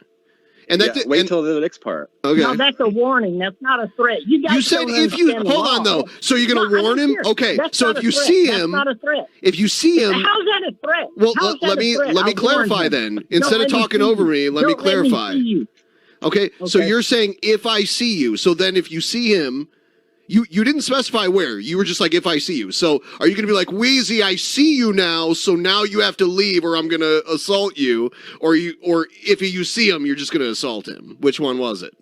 Wait till the next part. Okay. No, that's a warning. That's not a threat. You said if you hold on though. So you're going to warn him? Okay. So if you see him, that's not a threat. If you see him, how's that a threat? Well, let me clarify then. Instead of talking over me, let me clarify. Okay. So you're saying if I see you. So then if you see him. You didn't specify where. You were just like, if I see you. So are you going to be like, Weezy, I see you now, so now you have to leave or I'm going to assault you? Or if you see him, you're just going to assault him? Which one was it?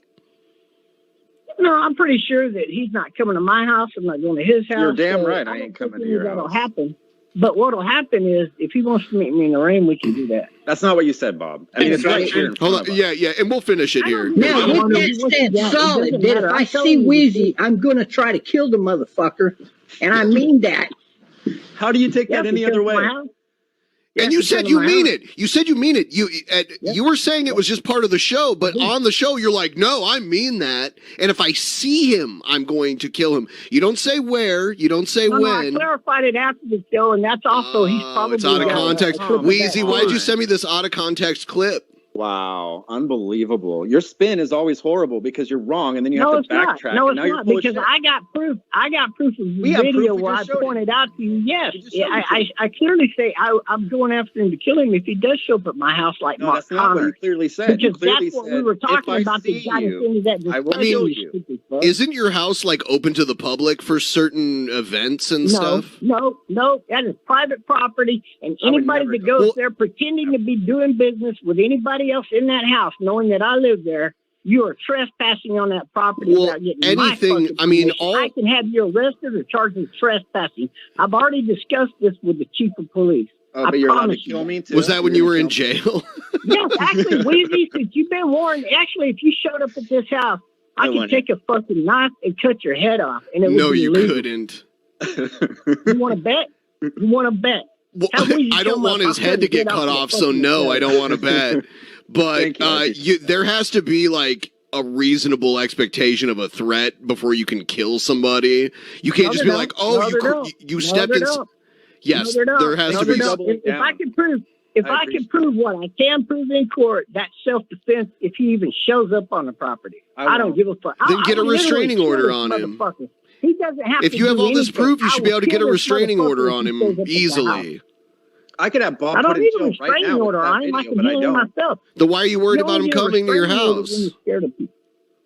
No, I'm pretty sure that he's not coming to my house. I'm not going to his house. You're damn right I ain't coming to your house. That'll happen. But what'll happen is, if he wants to meet me in the ring, we can do that. That's not what you said, Bob. I mean, it's right here. Hold on. Yeah, and we'll finish it here. Now, with that said, solid, that if I see Weezy, I'm going to try to kill the motherfucker, and I mean that. How do you take that any other way? And you said you mean it. You said you mean it. You were saying it was just part of the show, but on the show you're like, no, I mean that. And if I see him, I'm going to kill him. You don't say where. You don't say when. I clarified it after the show, and that's also he's probably. It's out of context. Weezy, why did you send me this out of context clip? Wow, unbelievable. Your spin is always horrible because you're wrong, and then you have to backtrack. No, it's not, because I got proof. I got proof of the video where I pointed out to you. Yes, I clearly say I'm going after him to kill him if he does show up at my house like Mark Connor. Not what you clearly said. Because that's what we were talking about. The guy that's into that discussion. I will kill you. Isn't your house like open to the public for certain events and stuff? No, that is private property, and anybody that goes there pretending to be doing business with anybody else in that house, knowing that I live there, you are trespassing on that property without getting anything. I mean, I can have you arrested or charged with trespassing. I've already discussed this with the chief of police. Oh, but you're allowed to kill me too. Was that when you were in jail? Yes, actually, Weezy, since you've been warned, actually, if you showed up at this house, I could take a fucking knife and cut your head off, and it would be illegal. Couldn't. You want to bet? You want to bet? Well, I don't want his head to get cut off, so no, I don't want to bet. But there has to be like a reasonable expectation of a threat before you can kill somebody. You can't just be like, oh, you stepped in. Yes, there has to be. If I can prove what I can prove in court, that's self-defense if he even shows up on the property. I don't give a fuck. Then get a restraining order on him. He doesn't have if you have all this proof, you should be able to get a restraining order on him easily. I could have Bob. I don't need a restraining order on him. I can handle it myself. Then why are you worried about him coming to your house?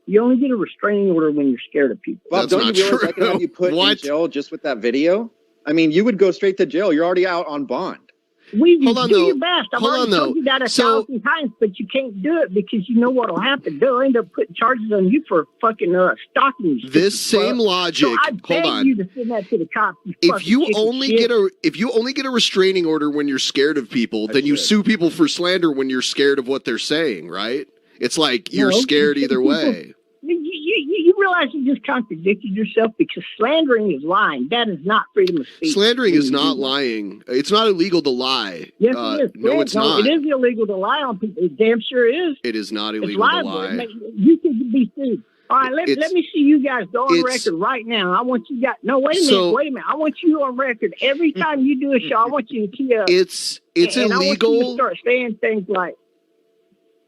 You only get a restraining order when you're scared of people. Bob, don't you realize I can have you put in jail just with that video? I mean, you would go straight to jail. You're already out on bond. Hold on, do your best. I've already told you that 1,000 times, but you can't do it because you know what'll happen. They'll end up putting charges on you for fucking stalking. This same logic. So I beg you to send that to the cops. If you only get a restraining order when you're scared of people, then you sue people for slander when you're scared of what they're saying, right? It's like you're scared either way. You realize you just contradicted yourself because slandering is lying. That is not freedom of speech. Slandering is not lying. It's not illegal to lie. Yes, it is. No, it's not. It is illegal to lie on people. It damn sure is. It is not illegal to lie. You can be sued. All right, let me see you guys go on record right now. I want you guys. No, wait a minute. I want you on record every time you do a show. I want you to key up. It's illegal. I want you to start saying things like,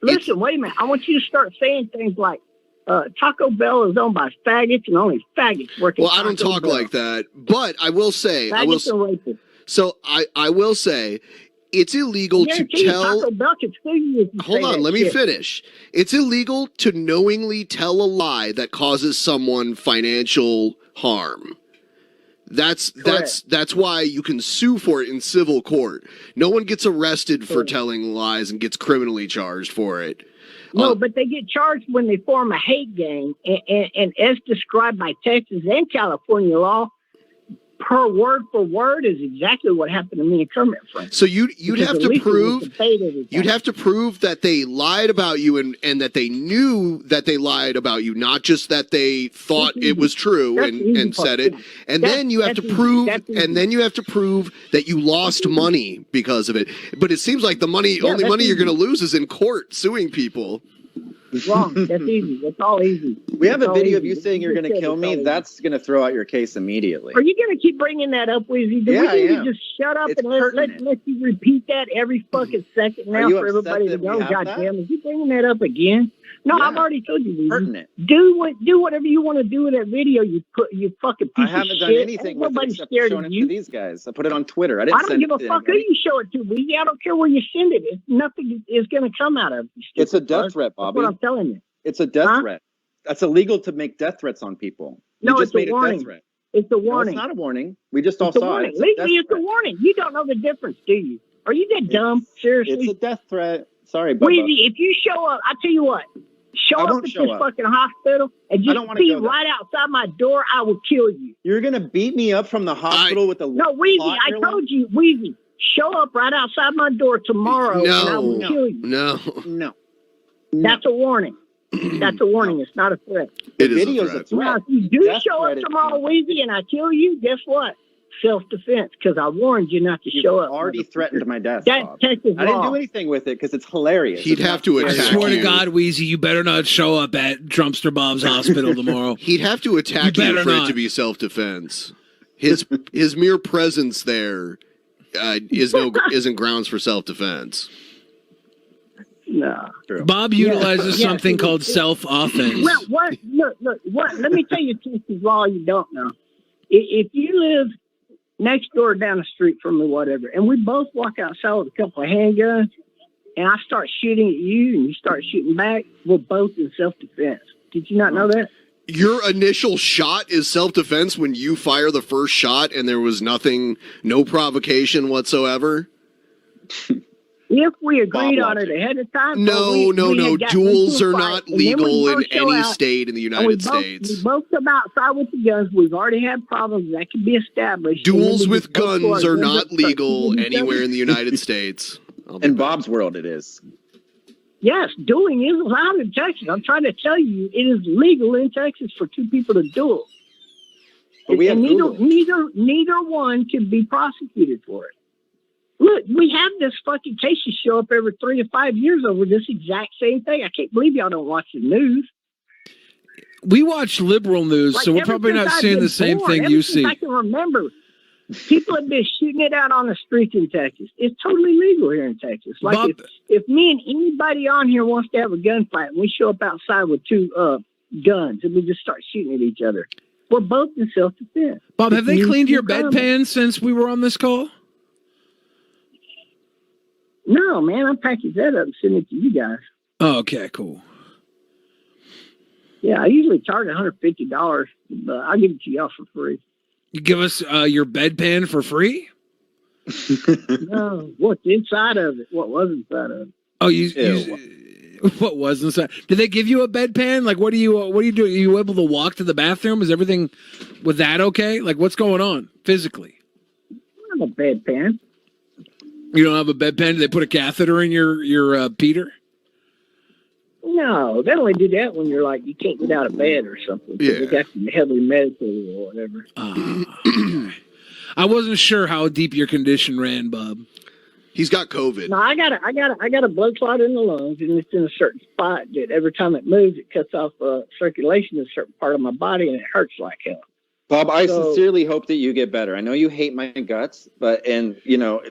"Listen, wait a minute. I want you to start saying things like." Taco Bell is owned by faggots, and only faggots work. Well, I don't talk like that, but I will say, So I will say, it's illegal to tell. Taco Bell can sue you. Hold on, let me finish. It's illegal to knowingly tell a lie that causes someone financial harm. That's why you can sue for it in civil court. No one gets arrested for telling lies and gets criminally charged for it. No, but they get charged when they form a hate gang, and as described by Texas and California law, per word for word is exactly what happened to me and Kermit, friend. So you'd have to prove that they lied about you and that they knew that they lied about you, not just that they thought it was true and said it. And then you have to prove that you lost money because of it. But it seems like the only money you're going to lose is in court suing people. Wrong. That's easy. That's all easy. We have a video of you saying you're going to kill me. That's going to throw out your case immediately. Are you going to keep bringing that up, Weezy? Do we need to just shut up and let you repeat that every fucking second now for everybody to know? Goddamn, is you bringing that up again? No, I've already told you, Weezy. Do whatever you want to do with that video. You fucking piece of shit. I haven't done anything with it except showing it to these guys. I put it on Twitter. I don't give a fuck who you show it to, Weezy. I don't care where you send it. Nothing is going to come out of it. It's a death threat, Bobby. That's what I'm telling you. It's a death threat. That's illegal to make death threats on people. No, it's a warning. It's a warning. No, it's not a warning. We just all saw it. Legally, it's a warning. You don't know the difference, do you? Are you that dumb? Seriously? It's a death threat. Sorry, Bubba. Weezy, if you show up, I tell you what. Show up at this fucking hospital and just be right outside my door, I will kill you. You're going to beat me up from the hospital with a... No, Weezy, I told you, Weezy, show up right outside my door tomorrow and I will kill you. No. That's a warning. That's a warning. It's not a threat. It is a threat. Now, if you do show up tomorrow, Weezy, and I kill you, guess what? Self-defense, because I warned you not to show up. You already threatened my death. That's Texas law. I didn't do anything with it because it's hilarious. He'd have to attack you. I swear to God, Weezy, you better not show up at Trumpster Bob's hospital tomorrow. He'd have to attack you for it to be self-defense. His mere presence there isn't grounds for self-defense. No. Bob utilizes something called self-offense. Well, what? Look. What? Let me tell you Texas law you don't know. If you live next door down the street from me, whatever, and we both walk outside with a couple of handguns, and I start shooting at you and you start shooting back, we're both in self-defense. Did you not know that? Your initial shot is self-defense when you fire the first shot and there was no provocation whatsoever? If we agreed on it ahead of time. No. Duels are not legal in any state in the United States. We both come outside with the guns. We've already had problems that can be established. Duels with guns are not legal anywhere in the United States. In Bob's world, it is. Yes, dueling is allowed in Texas. I'm trying to tell you, it is legal in Texas for two people to duel. But we have neither one can be prosecuted for it. Look, we have this fucking cases show up every 3 to 5 years over this exact same thing. I can't believe y'all don't watch the news. We watch liberal news, so we're probably not seeing the same thing you see. I can remember, people have been shooting it out on the streets in Texas. It's totally legal here in Texas. Like Bob, if me and anybody on here wants to have a gunfight, and we show up outside with two guns and we just start shooting at each other, we're both in self-defense. Bob, have they cleaned your bedpan since we were on this call? No, man, I'm packing that up and sending it to you guys. Oh, okay, cool. Yeah, I usually charge $150, but I'll give it to y'all for free. You give us your bedpan for free? No, what's inside of it? What was inside of it? Oh, what was inside? Did they give you a bedpan? Like, what do you do? Are you able to walk to the bathroom? Is everything with that okay? Like, what's going on physically? I don't have a bedpan. You don't have a bedpan? Did they put a catheter in your Peter? No, they only do that when you're like, you can't get out of bed or something. Yeah. They got you heavily medicated or whatever. I wasn't sure how deep your condition ran, Bob. He's got COVID. No, I got a blood clot in the lungs, and it's in a certain spot that every time it moves, it cuts off circulation in a certain part of my body, and it hurts like hell. Bob, I sincerely hope that you get better. I know you hate my guts, but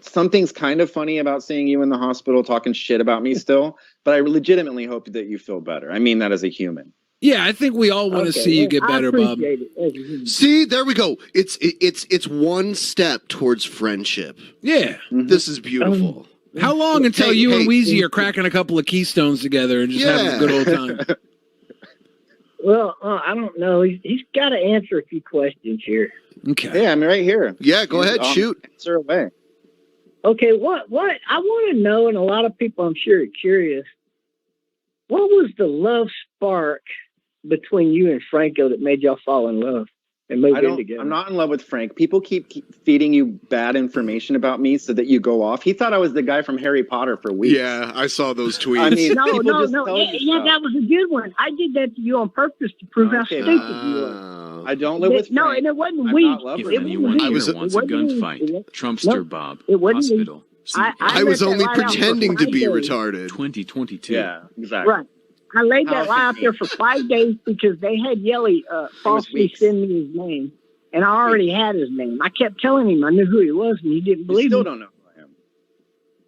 something's kind of funny about seeing you in the hospital talking shit about me still, but I legitimately hope that you feel better. I mean that as a human. Yeah, I think we all want to see you get better, Bob. See, there we go. It's one step towards friendship. Yeah. This is beautiful. How long until you and WEEZY are cracking a couple of Keystones together and just having a good old time? Well, I don't know. He's got to answer a few questions here. Okay. Yeah, I'm right here. Yeah, go ahead, shoot. Answer away. Okay, what I want to know, and a lot of people I'm sure are curious, what was the love spark between you and Franco that made y'all fall in love? and moved in together. I'm not in love with Frank. People keep feeding you bad information about me so that you go off. He thought I was the guy from Harry Potter for weeks. Yeah, I saw those tweets. I mean, no. Yeah, that was a good one. I did that to you on purpose to prove how stupid you were. I don't live with Frank. No, and it wasn't I'm weak. not loving If anyone here wants a gunfight, Trumpster Bob, it wasn't hospital. I was only pretending to be retarded. 2022. Yeah, exactly. Right. I laid that lie out there for 5 days because they had Yelly falsely send me his name. And I already had his name. I kept telling him I knew who he was, and he didn't believe me. Still don't know who I am.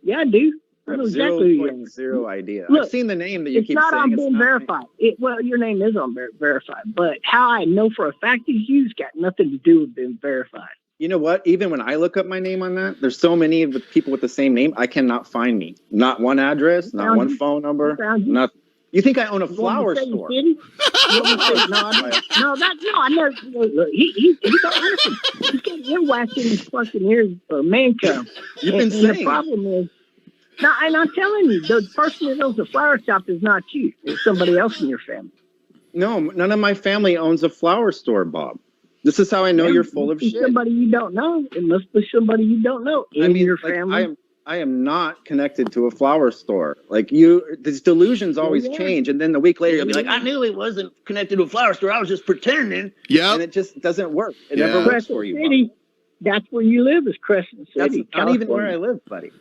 Yeah, I do. I know exactly who you are. Zero idea. Look, I've seen the name that you keep saying. It's not on being verified. Well, your name is on verified, but how I know for a fact he's you has got nothing to do with being verified. You know what? Even when I look up my name on that, there's so many of the people with the same name, I cannot find me. Not one address, not one phone number, nothing. You think I own a flower store? No, I know. Look, he's got listen. He's got earwax in his fucking ears for man cum. You've been saying. The problem is, no, and I'm telling you, the person that owns the flower shop is not you. It's somebody else in your family. No, none of my family owns a flower store, Bob. This is how I know you're full of shit. Somebody you don't know. It must be somebody you don't know in your family. I am not connected to a flower store. Like these delusions always change, and then a week later you'll be like, I knew he wasn't connected to a flower store. I was just pretending. Yeah, and it just doesn't work. It never works for you. City, that's where you live, is Crescent City. That's not even where I live, buddy.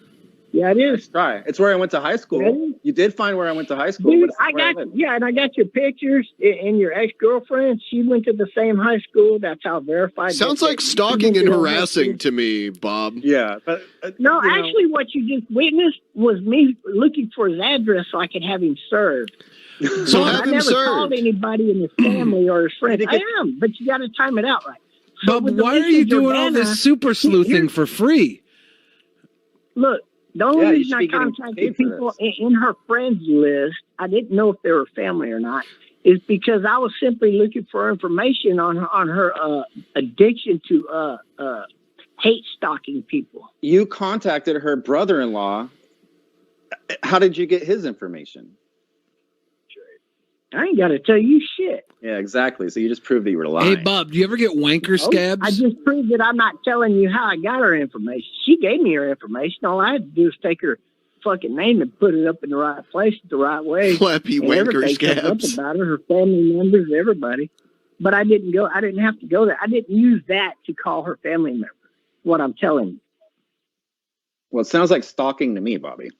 Yeah, it is. Try. It's where I went to high school. You did find where I went to high school. Dude, and I got your pictures and your ex-girlfriend. She went to the same high school. That's how verified. Sounds like stalking and harassing to me, Bob. Yeah, but no, actually, what you just witnessed was me looking for his address so I could have him served. So have him served. I never called anybody in his family or his friends. I am, but you got to time it out right. So Bob, why are you doing all this super sleuthing for free? Look. The only reason I contacted people in her friends list, I didn't know if they were family or not, is because I was simply looking for information on her addiction to hate stalking people. You contacted her brother-in-law. How did you get his information? I ain't got to tell you shit. Yeah, exactly. So you just proved that you were lying. Hey, Bob, do you ever get wanker scabs? I just proved that I'm not telling you how I got her information. She gave me her information. All I had to do was take her fucking name and put it up in the right place the right way. Flappy wanker scabs. Up about her family members, everybody. But I didn't have to go there. I didn't use that to call her family members. What I'm telling you. Well, it sounds like stalking to me, Bobby.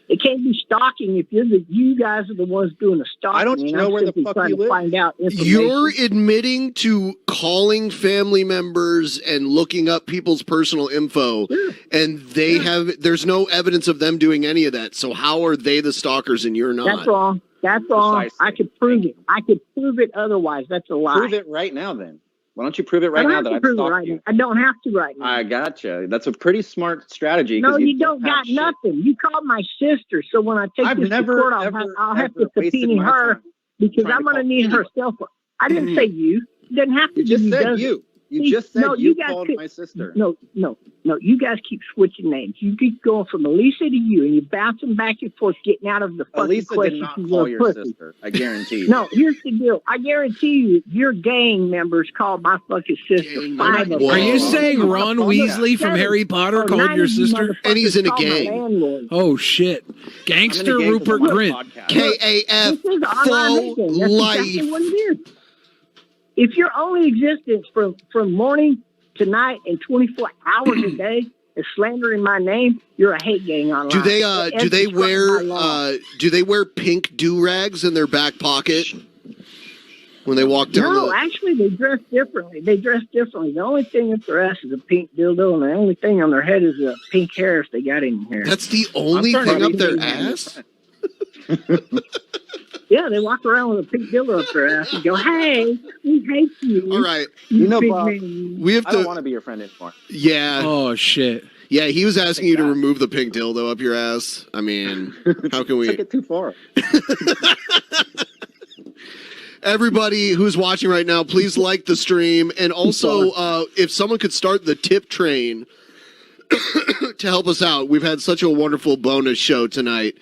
It can't be stalking if you guys are the ones doing the stalking. I don't know where the fuck you live. Find out You're admitting to calling family members and looking up people's personal info, and there's no evidence of them doing any of that. So how are they the stalkers and you're not? That's wrong. That's wrong. Precisely. I could prove it. I could prove it otherwise. That's a lie. Prove it right now, then. Why don't you prove it right now that I've stalked you? I don't have to right now. I gotcha. That's a pretty smart strategy. No, you don't got nothing. You called my sister, so when I take this to court, I'll have to subpoena her because I'm going to need her cell phone. I didn't say you. It doesn't have to be you. You just said you. You just said you called my sister. No. You guys keep switching names. You keep going from Elisa to you, and you're bouncing back and forth, getting out of the fucking Elisa question. Did not call your sister. I guarantee you. No, here's the deal. I guarantee you, your gang members called my fucking sister. 5 of them. Are you saying Ron Weasley from Harry Potter called your sister? And he's in a gang. Oh, shit. Gangster Rupert Grint. KAF for life. Exactly what it is. If your only existence from morning to night and 24 hours a day is slandering my name, you're a hate gang online. Do they wear pink do-rags in their back pocket when they walk down? No, actually they dress differently. The only thing up their ass is a pink dildo, and the only thing on their head is a pink hair if they got any hair. That's the only thing up their ass? Yeah, they walk around with a pink dildo up their ass and go, "Hey, we hate you." All right, Bob, we have to. I don't want to be your friend anymore. Yeah. Oh shit. Yeah, he was asking you to remove the pink dildo up your ass. I mean, how can we? Took it too far. Everybody who's watching right now, please like the stream, and also if someone could start the tip train to help us out. We've had such a wonderful bonus show tonight.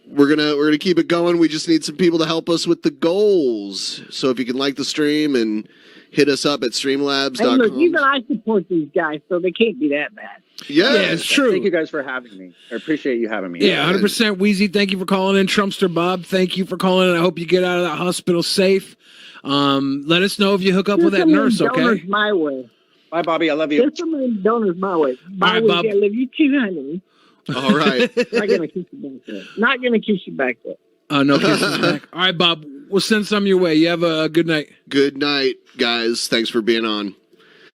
we're gonna keep it going. We just need some people to help us with the goals. So if you can like the stream and hit us up at streamlabs.com. Hey, look, even I support these guys, so they can't be that bad. Yeah, it's true. Thank you guys for having me. I appreciate you having me. Yeah, 100% Wheezy. Thank you for calling in. Trumpster Bob, thank you for calling in. I hope you get out of that hospital safe. Let us know if you hook up with that nurse, okay? My way. Bye, Bobby. I love you. Send some donors my way. Bye, right, Bob. I love you too, honey. All right. Not gonna kiss you back there. Not gonna kiss you back there. No kisses back. All right, Bob. We'll send some your way. You have a good night. Good night, guys. Thanks for being on.